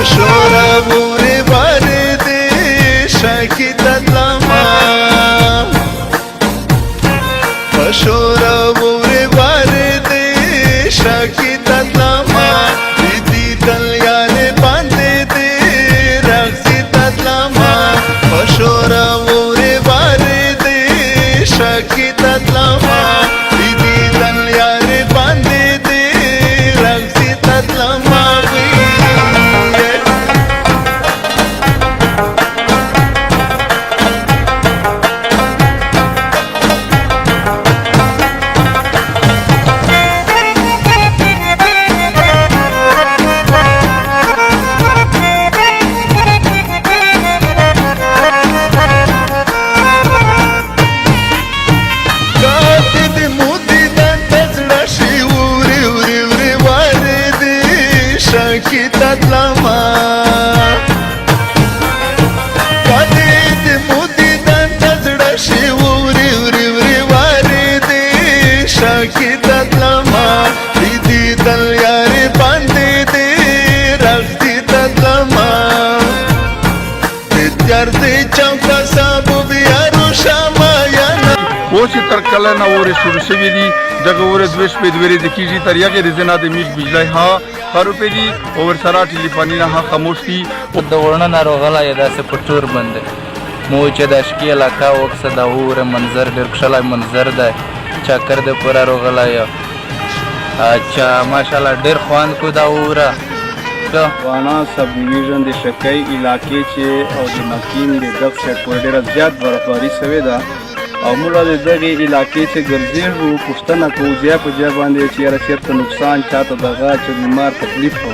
شورابوري باردي شاكي تطلما شورابوري باردي شاكي تطلما دي تلياري باندي دي رغزي تطلما شورابوري باردي شاكي تطلما دي تلياري باندي دي رغزي تطلما شاكي تطلما کدی دې مودي دنده شي وري وري وري واري دې شاكي تطلما دې دل یاري باندې دې رغدي تطلما دې تر دې چوکا صاحب بيارو شاما یا اوس تر کله نه اورې شروع شوي دي دغه ورځ دوه شپې دوه ورځې کېږي تر یغې ورځې نه د میش بجلی ها روپے دی اور سره ټلیفوني نه خاموش دي د ورنه ناروغه یا داسې په ټور باندې مو چې د اشکی علاقه وکسه د اور منظر ډېر ښکلی منظر دی چکر د پوره روغلی یا اچھا ماشاءالله ډېر خوند کو دا اوره وانا سب ډیویژن د شکی علاقې چې او د مکین د دغ سیټ پورې ډېره زیات برفباري سوې ده او موږ د دغې علاقې چې ګرځېږو پوښتنه کوو ځای په ځای باندې چې یاره چېرته نقصان چاته دغه چې بیمار تکلیف و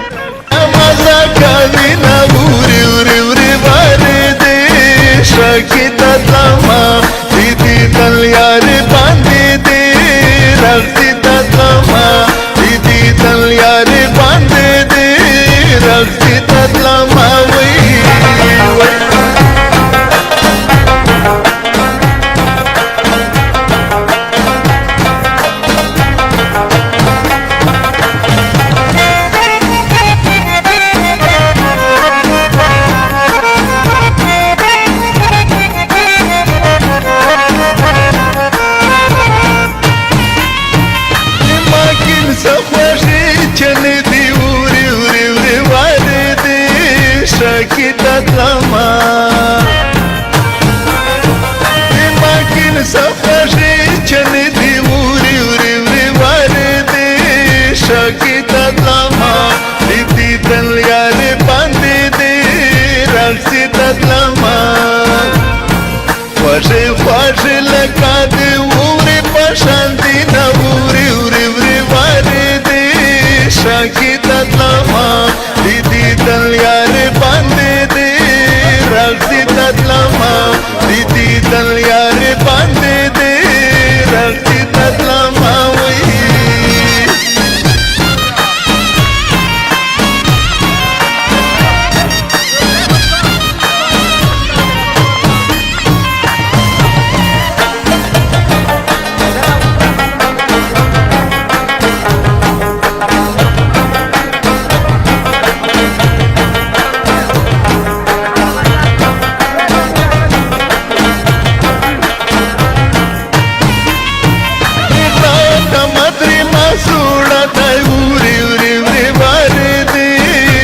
مزه کوي نه وري وري وري باندې شاكي تطلما دې تل یاري باندې دې رغدي تطلما دې تل یاري باندې دې رغدي تطلما وي شاكي تطلما لكن سفاشي چني دي وري وري وري واردي شاكي تطلما دي تل ياري باندي دي رغسي تطلما خوشي خوشي لکا دي وري پشاندي نا وري وري وري واردي شاكي تطلما دي تل ياري باندې دې رغدي تطلما دې تل یاري باندې دې رغدي تطلما وي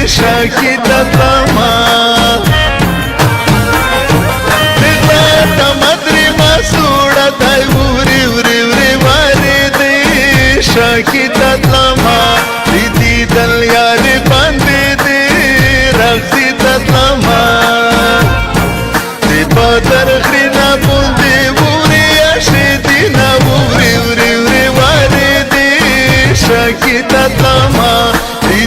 شاكي تطلما مدري ما سوڑا داي وري وري وري واردي شاكي تطلما دي دل ياري باندي دي رغزي تطلما دي بدر خرينا بوندي وري اشدي نا وري وري وري واردي شاكي تطلما دي